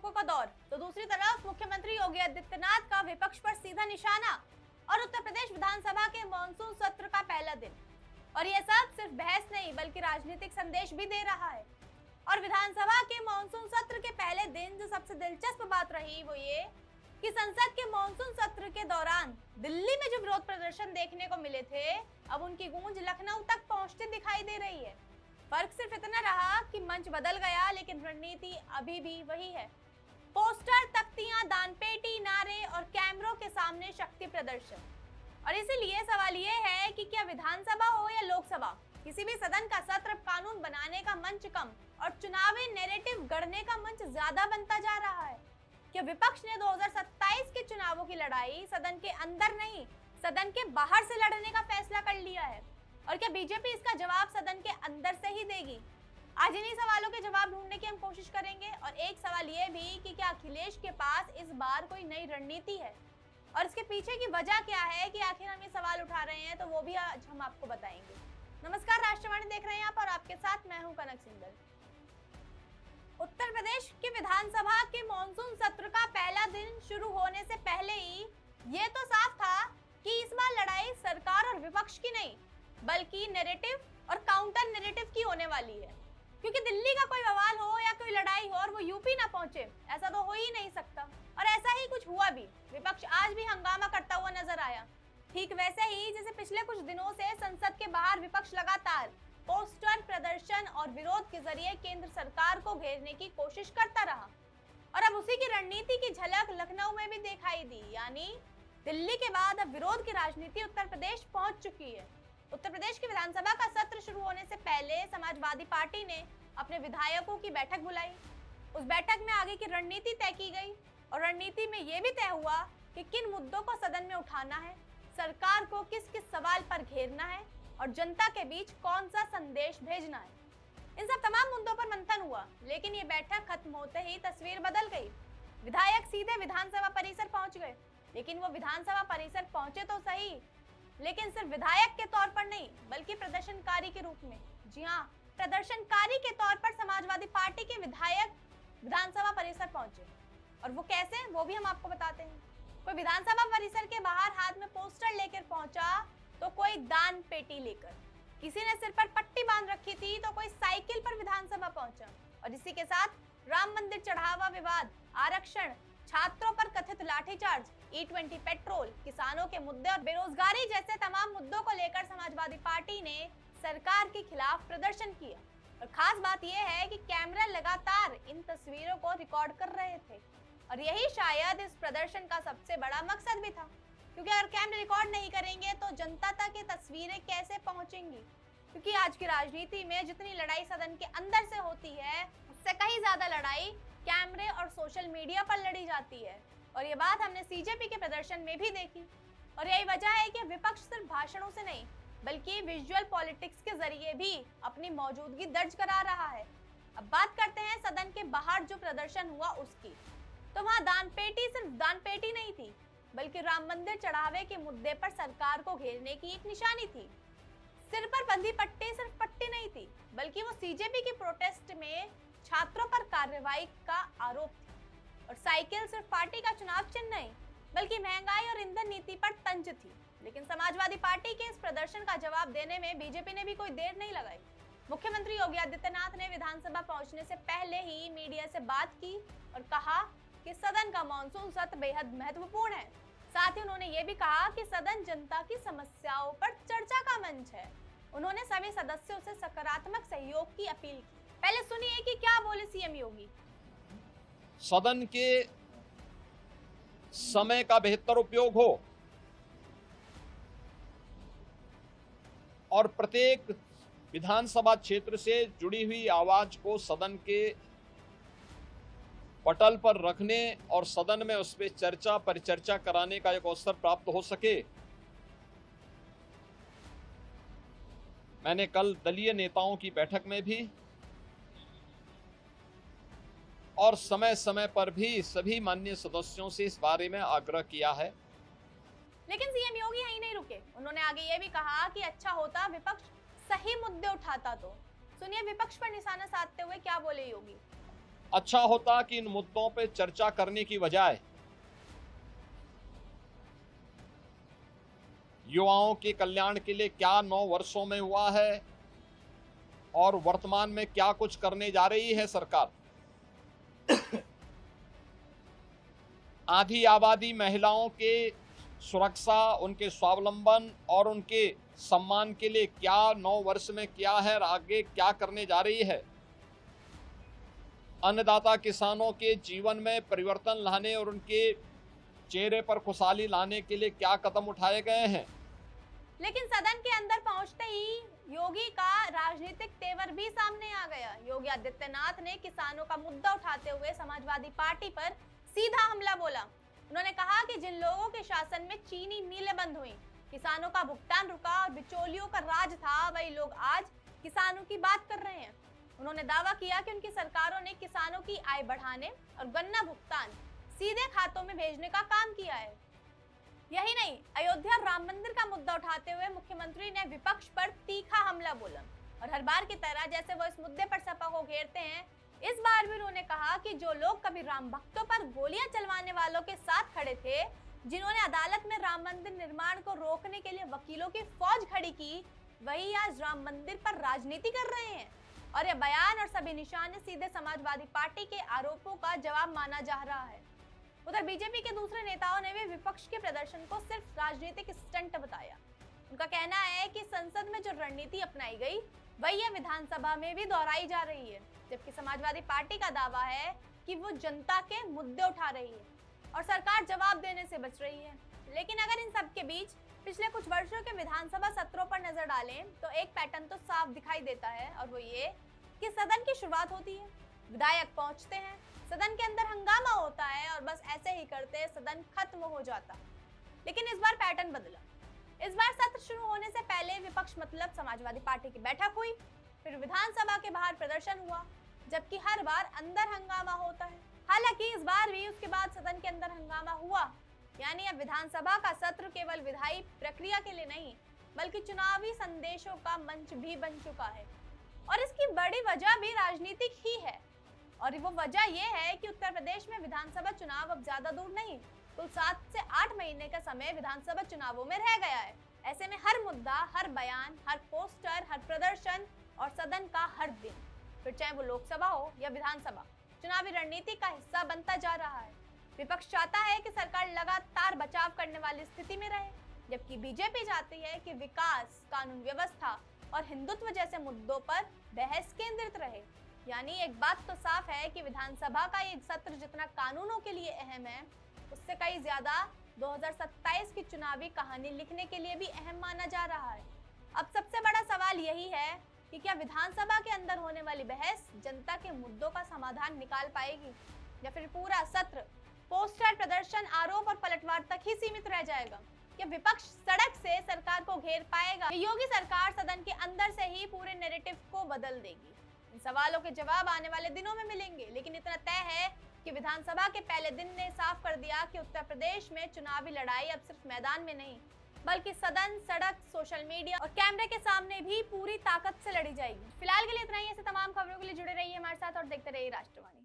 आरोपों का दौर, तो दूसरी तरफ मुख्यमंत्री योगी आदित्यनाथ का विपक्ष पर सीधा निशाना और उत्तर प्रदेश विधानसभा के मॉनसून सत्र का पहला दिन। और यह सब सिर्फ बहस नहीं बल्कि राजनीतिक संदेश भी दे रहा है। और विधानसभा के मॉनसून सत्र के पहले दिन जो सबसे दिलचस्प बात रही वो ये कि संसद के मॉनसून सत्र के दौरान दिल्ली में जो विरोध प्रदर्शन देखने को मिले थे, अब उनकी गूंज लखनऊ तक पहुंचती दिखाई दे रही है। फर्क सिर्फ इतना रहा कि मंच बदल गया, लेकिन रणनीति अभी भी वही है। पोस्टर, तख्तियां, दानपेटी, नारे और कैमरों के सामने शक्ति प्रदर्शन। और इसीलिए सवाल ये है कि क्या विधानसभा हो या लोकसभा, किसी भी सदन का सत्र कानून बनाने का मंच कम और चुनावी नैरेटिव गढ़ने का मंच ज्यादा बनता जा रहा है। क्या विपक्ष ने 2027 के चुनावों की लड़ाई सदन के अंदर नहीं, सदन के बाहर से लड़ने का फैसला कर लिया है? और क्या बीजेपी इसका जवाब सदन के अंदर से ही देगी? आज इन्हीं सवालों के जवाब ढूंढने की हम कोशिश करेंगे। और एक सवाल ये भी कि क्या अखिलेश के पास इस बार कोई नई रणनीति है और इसके पीछे की वजह क्या है कि आखिर हम ये सवाल उठा रहे हैं, तो वो भी आज हम आपको बताएंगे। नमस्कार, राष्ट्रवाणी देख रहे हैं आप और आपके साथ मैं हूं कनक सिंगल। उत्तर प्रदेश की विधानसभा के मॉनसून सत्र का पहला दिन शुरू होने से पहले ही ये तो साफ था कि इस बार लड़ाई सरकार और विपक्ष की नहीं बल्कि नैरेटिव और काउंटर नैरेटिव की होने वाली है। क्योंकि दिल्ली का कोई बवाल हो या कोई लड़ाई हो और वो यूपी ना पहुंचे, ऐसा तो हो ही नहीं सकता। और ऐसा ही कुछ हुआ भी। विपक्ष आज भी हंगामा करता हुआ नजर आया, ठीक वैसे ही जैसे पिछले कुछ दिनों से संसद के बाहर विपक्ष लगातार पोस्टर, प्रदर्शन और विरोध के जरिए केंद्र सरकार को घेरने की कोशिश करता रहा। और अब उसी की रणनीति की झलक लखनऊ में भी दिखाई दी, यानी दिल्ली के बाद अब विरोध की राजनीति उत्तर प्रदेश पहुंच चुकी है। उत्तर प्रदेश की विधानसभा का सत्र शुरू होने से पहले समाजवादी पार्टी ने अपने विधायकों की बैठक बुलाई। उस बैठक में आगे की रणनीति तय की गई और रणनीति में यह भी तय हुआ कि किन मुद्दों को सदन में उठाना है, सरकार को किस किस सवाल पर घेरना है और जनता के बीच कौन सा संदेश भेजना है। इन सब तमाम मुद्दों पर मंथन हुआ, लेकिन ये बैठक खत्म होते ही तस्वीर बदल गई। विधायक सीधे विधानसभा परिसर पहुंच गए, लेकिन वो विधानसभा परिसर पहुंचे तो सही, लेकिन सिर्फ विधायक के तौर पर नहीं बल्कि प्रदर्शनकारी के रूप में। जी हाँ, प्रदर्शनकारी के तौर पर समाजवादी पार्टी के विधायक विधानसभा परिसर पहुंचे। और वो कैसे, वो भी हम आपको बताते हैं। कोई विधानसभा परिसर के बाहर हाथ में पोस्टर लेकर पहुंचा तो कोई दान पेटी लेकर, किसी ने सिर पर पट्टी बांध रखी थी तो कोई साइकिल पर विधानसभा पहुंचा। और इसी के साथ राम मंदिर चढ़ावा विवाद, आरक्षण, छात्रों पर कथित लाठीचार्ज, E20 पेट्रोल, किसानों के मुद्दे और बेरोजगारी जैसे तमाम मुद्दों को लेकर समाजवादी पार्टी ने सरकार के खिलाफ प्रदर्शन किया। और खास बात यह है कि कैमरा लगातार इन तस्वीरों को रिकॉर्ड कर रहे थे और यही शायद इस प्रदर्शन का सबसे बड़ा मकसद भी था। क्योंकि अगर कैमरे रिकॉर्ड नहीं करेंगे तो जनता तक ये तस्वीरें कैसे पहुंचेंगी? क्योंकि आज की राजनीति में जितनी लड़ाई सदन के अंदर से होती है, उससे कहीं ज्यादा लड़ाई कैमरे और सोशल मीडिया पर लड़ी जाती है। और ये बात हमने सीजेपी के प्रदर्शन में भी देखी। और यही वजह है कि विपक्ष सिर्फ भाषणों से नहीं बल्कि विजुअल पॉलिटिक्स के जरिए भी अपनी मौजूदगी दर्ज करा रहा है। अब बात करते हैं सदन के बाहर जो प्रदर्शन हुआ उसकी। तो वहाँ दानपेटी सिर्फ दानपेटी नहीं थी बल्कि राम मंदिर चढ़ावे के मुद्दे पर सरकार को घेरने की एक निशानी थी। सिर पर बंधी पट्टी सिर्फ पट्टी नहीं थी बल्कि वो सीजेपी की प्रोटेस्ट में छात्रों पर कार्रवाई का आरोप थी। और साइकिल सिर्फ पार्टी का चुनाव चिन्ह नहीं बल्कि महंगाई और ईंधन नीति पर तंज थी। लेकिन समाजवादी पार्टी के इस प्रदर्शन का जवाब देने में बीजेपी ने भी कोई देर नहीं लगाई। मुख्यमंत्री योगी आदित्यनाथ ने विधानसभा पहुंचने से पहले ही मीडिया से बात की और कहा कि सदन का मॉनसून सत्र बेहद महत्वपूर्ण है। साथ ही उन्होंने ये भी कहा कि सदन जनता की समस्याओं पर चर्चा का मंच है। उन्होंने सभी सदस्यों से सकारात्मक सहयोग की अपील की। पहले सुनिए कि क्या बोले सीएम योगी। सदन के समय का बेहतर उपयोग हो और प्रत्येक विधानसभा क्षेत्र से जुड़ी हुई आवाज को सदन के पटल पर रखने और सदन में उस पर चर्चा परिचर्चा कराने का एक अवसर प्राप्त हो सके। मैंने कल दलीय नेताओं की बैठक में भी और समय समय पर भी सभी माननीय सदस्यों से इस बारे में आग्रह किया है। लेकिन सीएम योगी यहीं नहीं रुके। उन्होंने आगे ये भी कहा कि अच्छा होता विपक्ष सही मुद्दे उठाता। तो सुनिए विपक्ष पर निशाना साधते हुए क्या बोले योगी। अच्छा होता कि इन मुद्दों पर चर्चा करने की बजाय युवाओं के कल्याण के लिए क्या 9 वर्षों में हुआ है और वर्तमान में क्या कुछ करने जा रही है सरकार। आधी आबादी महिलाओं के सुरक्षा, उनके स्वावलंबन और उनके सम्मान के लिए क्या 9 वर्ष में किया है और आगे क्या करने जा रही है। अन्नदाता किसानों के जीवन में परिवर्तन लाने और उनके चेहरे पर खुशहाली लाने के लिए क्या कदम उठाए गए हैं। लेकिन सदन के अंदर पहुंचते ही योगी का राजनीतिक तेवर भी सामने आ गया। योगी आदित्यनाथ ने किसानों का मुद्दा उठाते हुए समाजवादी पार्टी पर सीधा हमला बोला। उन्होंने कहा कि जिन लोगों के शासन में चीनी मिलें बंद हुई, किसानों का भुगतान रुका और बिचौलियों का राज था, वही लोग आज किसानों की बात कर रहे हैं। उन्होंने दावा किया कि उनकी सरकारों ने किसानों की आय बढ़ाने और गन्ना भुगतान सीधे खातों में भेजने का काम किया है। यही नहीं, अयोध्या राम मंदिर का मुद्दा उठाते हुए मुख्यमंत्री ने विपक्ष पर तीखा हमला बोला और हर बार की तरह जैसे वो इस मुद्दे पर सपा को घेरते हैं, इस बार भी उन्होंने कहा कि जो लोग कभी राम भक्तों पर गोलियां चलवाने वालों के साथ खड़े थे, जिन्होंने अदालत में राम मंदिर निर्माण को रोकने के लिए वकीलों की फौज खड़ी की, वही आज राम मंदिर पर राजनीति कर रहे हैं। और यह बयान और सभी निशाने सीधे समाजवादी पार्टी के आरोपों का जवाब माना जा रहा है। उधर बीजेपी के दूसरे नेताओं ने भी विपक्ष के प्रदर्शन को सिर्फ राजनीतिक स्टंट बताया। उनका कहना है कि संसद में जो रणनीति अपनाई गई, वही विधानसभा में भी दोहराई जा रही है, जबकि समाजवादी पार्टी का दावा है कि वो जनता के मुद्दे उठा रही है और सरकार जवाब देने से बच रही है। लेकिन अगर इन सब के बीच पिछले कुछ वर्षों के विधानसभा सत्रों पर नजर डालें तो एक पैटर्न तो साफ दिखाई देता है, और वो ये कि सदन की शुरुआत होती है, विधायक पहुंचते हैं, सदन के अंदर हंगामा होता है और बस ऐसे ही करते सदन खत्म हो जाता। लेकिन इस बार पैटर्न बदला। इस बार सत्र शुरू होने से पहले विपक्ष मतलब समाजवादी पार्टी की बैठक हुई, फिर विधानसभा के बाहर प्रदर्शन हुआ, जबकि हर बार अंदर हंगामा होता है। हालांकि इस बार भी उसके बाद सदन के अंदर हंगामा हुआ, यानी अब विधानसभा का सत्र केवल विधायी प्रक्रिया के लिए नहीं, बल्कि चुनावी संदेशों का मंच भी बन चुका है। और इसकी बड़ी वजह भी राजनीतिक ही है, और वो वजह ये है कि उत्तर प्रदेश में विधानसभा चुनाव अब ज्यादा दूर नहीं, कुल 7 से 8 महीने का समय विधानसभा चुनावों में रह गया है। ऐसे में हर मुद्दा, हर बयान, हर पोस्टर, हर प्रदर्शन और सदन का हर दिन, फिर चाहे वो लोकसभा हो या विधानसभा, चुनावी रणनीति का हिस्सा बनता जा रहा है। विपक्ष चाहता है कि सरकार लगातार बचाव करने वाली स्थिति में रहे, जबकि बीजेपी चाहती है कि विकास, कानून व्यवस्था और हिंदुत्व जैसे मुद्दों पर बहस केंद्रित रहे। यानी एक बात तो साफ है कि विधानसभा का ये सत्र जितना कानूनों के लिए अहम है, उससे कई ज्यादा 2027 की चुनावी कहानी लिखने के लिए भी अहम माना जा रहा है। अब सबसे बड़ा सवाल यही है कि क्या विधानसभा के अंदर होने वाली बहस जनता के मुद्दों का समाधान निकाल पाएगी, या फिर पूरा सत्र पोस्टर, प्रदर्शन, आरोप और पलटवार तक ही सीमित रह जाएगा। क्या विपक्ष सड़क से सरकार को घेर पाएगा, योगी सरकार सदन के अंदर से ही पूरे नैरेटिव को बदल देगी? इन सवालों के जवाब आने वाले दिनों में मिलेंगे, लेकिन इतना तय है कि विधानसभा के पहले दिन ने साफ कर दिया कि उत्तर प्रदेश में चुनावी लड़ाई अब सिर्फ मैदान में नहीं, बल्कि सदन, सड़क, सोशल मीडिया और कैमरे के सामने भी पूरी ताकत से लड़ी जाएगी। फिलहाल के लिए इतना ही। ऐसे तमाम खबरों के लिए जुड़े रहिए हमारे साथ और देखते रहिए राष्ट्रवाणी।